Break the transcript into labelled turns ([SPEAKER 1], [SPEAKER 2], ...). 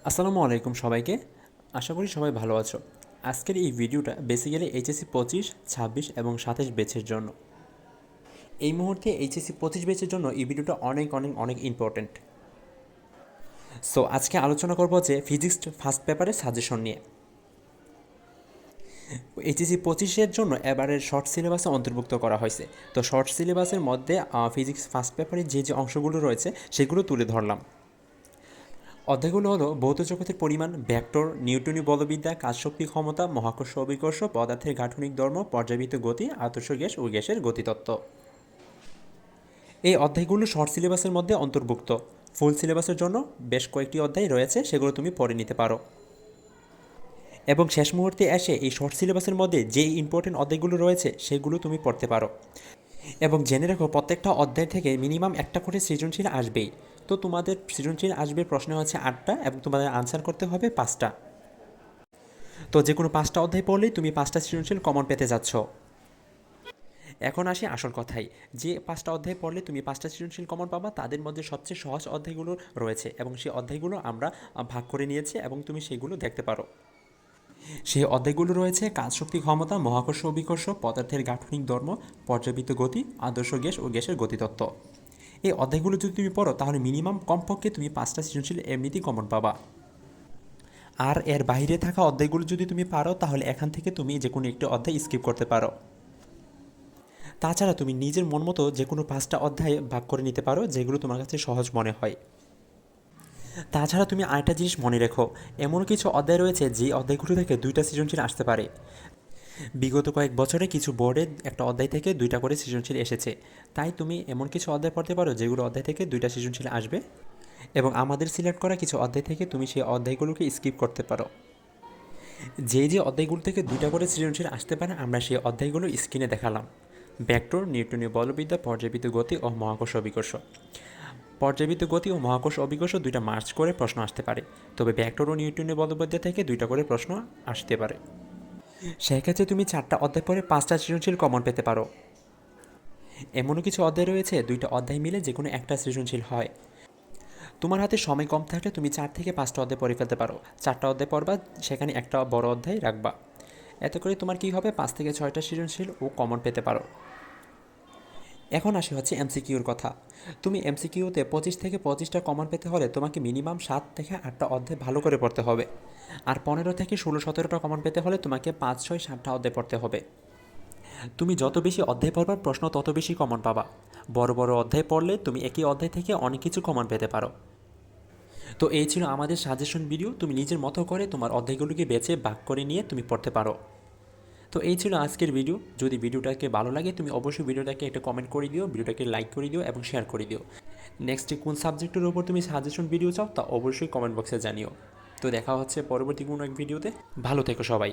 [SPEAKER 1] আসসালামু আলাইকুম সবাইকে। আশা করি সবাই ভালো আছো। আজকের এই ভিডিওটা বেসিক্যালি এইচএসসি 25, 26 এবং 27 ব্যাচের জন্য। এই মুহূর্তে এইচএসসি 25 ব্যাচের জন্য এই ভিডিওটা অনেক অনেক অনেক ইম্পর্ট্যান্ট। সো আজকে আলোচনা করব যে ফিজিক্স ফার্স্ট পেপারের সাজেশন নিয়ে। এইচএসসি 25-এর জন্য এবারের শর্ট সিলেবাসে অন্তর্ভুক্ত করা হয়েছে। তো শর্ট সিলেবাসের মধ্যে ফিজিক্স ফার্স্ট পেপারে যে অংশগুলো রয়েছে সেগুলো তুলে ধরলাম। অধ্যায়গুলো হলো ভৌত জগতের পরিমাণ, ভেক্টর, নিউটনীয় বলবিদ্যা, কাজশক্তি ক্ষমতা, মহাকর্ষ অভিকর্ষ, পদার্থের গাঠনিক ধর্ম, পর্যাবৃত্ত গতি, আদর্শ গ্যাস ও গ্যাসের গতিতত্ত্ব। এই অধ্যায়গুলো শর্ট সিলেবাসের মধ্যে অন্তর্ভুক্ত। ফুল সিলেবাসের জন্য বেশ কয়েকটি অধ্যায় রয়েছে, সেগুলো তুমি পড়ে নিতে পারো। এবং শেষ মুহূর্তে এসে এই শর্ট সিলেবাসের মধ্যে যে ইম্পর্টেন্ট অধ্যায়গুলো রয়েছে সেগুলো তুমি পড়তে পারো। এবং জেনে রাখো প্রত্যেকটা অধ্যায় থেকে মিনিমাম একটা করে সৃজনশীল আসবেই। তো তোমাদের সৃজনশীল আসবে প্রশ্ন হচ্ছে 8টা এবং তোমাদের আনসার করতে হবে 5টা। তো যে কোনো 5টা অধ্যায় পড়লেই তুমি 5টা সৃজনশীল কমন পেতে যাচ্ছ। এখন আসি আসল কথায়, যে 5টা অধ্যায় পড়লে তুমি 5টা সৃজনশীল কমন পাবা তাদের মধ্যে সবচেয়ে সহজ অধ্যায়গুলো রয়েছে এবং সেই অধ্যায়গুলো আমরা ভাগ করে নিয়েছি এবং তুমি সেগুলো দেখতে পারো। সেই অধ্যায়গুলো রয়েছে কাজশক্তি ক্ষমতা, মহাকর্ষ অভিকর্ষ, পদার্থের গাঠনিক ধর্ম, পর্যাবৃত্ত গতি, আদর্শ গ্যাস ও গ্যাসের গতিতত্ত্ব। এই অধ্যায়গুলো যদি তুমি পড়ো তাহলে মিনিমাম কমপক্ষে তুমি 5টা সৃজনশীল এমনিতেই কমন পাবা। আর এর বাইরে থাকা অধ্যায়গুলো যদি তুমি পারো তাহলে এখান থেকে তুমি যে কোনো একটি অধ্যায় স্কিপ করতে পারো। তাছাড়া তুমি নিজের মন মতো যে কোনো 5টা অধ্যায় ভাগ করে নিতে পারো যেগুলো তোমার কাছে সহজ মনে হয়। তাছাড়া তুমি আরেকটা জিনিস মনে রেখো, এমন কিছু অধ্যায় রয়েছে যে অধ্যায়গুলো থেকে 2টা সৃজনশীল আসতে পারে। বিগত কয়েক বছরে কিছু বোর্ডে একটা অধ্যায় থেকে 2টা করে সৃজনশীল এসেছে। তাই তুমি এমন কিছু অধ্যায় পড়তে পারো যেগুলো অধ্যায় থেকে 2টা সৃজনশীল আসবে এবং আমাদের সিলেক্ট করা কিছু অধ্যায় থেকে তুমি সেই অধ্যায়গুলোকে স্কিপ করতে পারো। যে অধ্যায়গুলো থেকে 2টা করে সৃজনশীল আসতে পারে আমরা সেই অধ্যায়গুলো স্ক্রিনে দেখালাম। ভেক্টর, নিউটনীয় বলবিদ্যা, পর্যাবৃত্ত গতি ও মহাকর্ষ অভিকর্ষ। পর্যাবৃত্ত গতি ও মহাকর্ষ অভিকর্ষ 2টা মার্চ করে প্রশ্ন আসতে পারে, তবে ভেক্টর ও নিউটনীয় বলবিদ্যা থেকে 2টা করে প্রশ্ন আসতে পারে। সেক্ষেত্রে তুমি 4টা অধ্যায় পরে 5টা সৃজনশীল কমন পেতে পারো। এমনও কিছু অধ্যায় রয়েছে 2টা অধ্যায় মিলে যে কোনো একটা সৃজনশীল হয়। তোমার হাতে সময় কম থাকলে তুমি 4 থেকে 5টা অধ্যায় পড়ে ফেলতে পারো। 4টা অধ্যায় পড়বা, সেখানে একটা বড় অধ্যায় রাখবা। এতে করে তোমার কী হবে, 5 থেকে 6টা সৃজনশীল ও কমন পেতে পারো। এখন আসি হচ্ছে এমসিকিউর কথা। তুমি এমসিকিউতে 25 থেকে 25টা কমন পেতে হলে তোমাকে মিনিমাম 7 থেকে 8টা অধ্যায় ভালো করে পড়তে হবে। আর 15 থেকে 16-17টা কমন পেতে হলে তোমাকে 5, 6, 7টা অধ্যায় পড়তে হবে। তুমি যত বেশি অধ্যায় পড়বা প্রশ্ন তত বেশি কমন পাবা। বড় বড় অধ্যায় পড়লে তুমি একই অধ্যায় থেকে অনেক কিছু কমন পেতে পারো। তো এই ছিল আমাদের সাজেশন ভিডিও। তুমি নিজের মতো করে তোমার অধ্যায়গুলোকে বেছে ভাগ করে নিয়ে তুমি পড়তে পারো। তো এই ছিল আজকের ভিডিও। যদি ভিডিওটাকে ভালো লাগে তুমি অবশ্যই ভিডিওটাকে একটা কমেন্ট করে দিও, ভিডিওটাকে লাইক করে দিও এবং শেয়ার করে দিও। নেক্সটে কোন সাবজেক্টের উপর তুমি সাজেশন ভিডিও চাও তা অবশ্যই কমেন্ট বক্সে জানিও। তো দেখা হচ্ছে পরবর্তী কোনো এক ভিডিওতে। ভালো থেকো সবাই।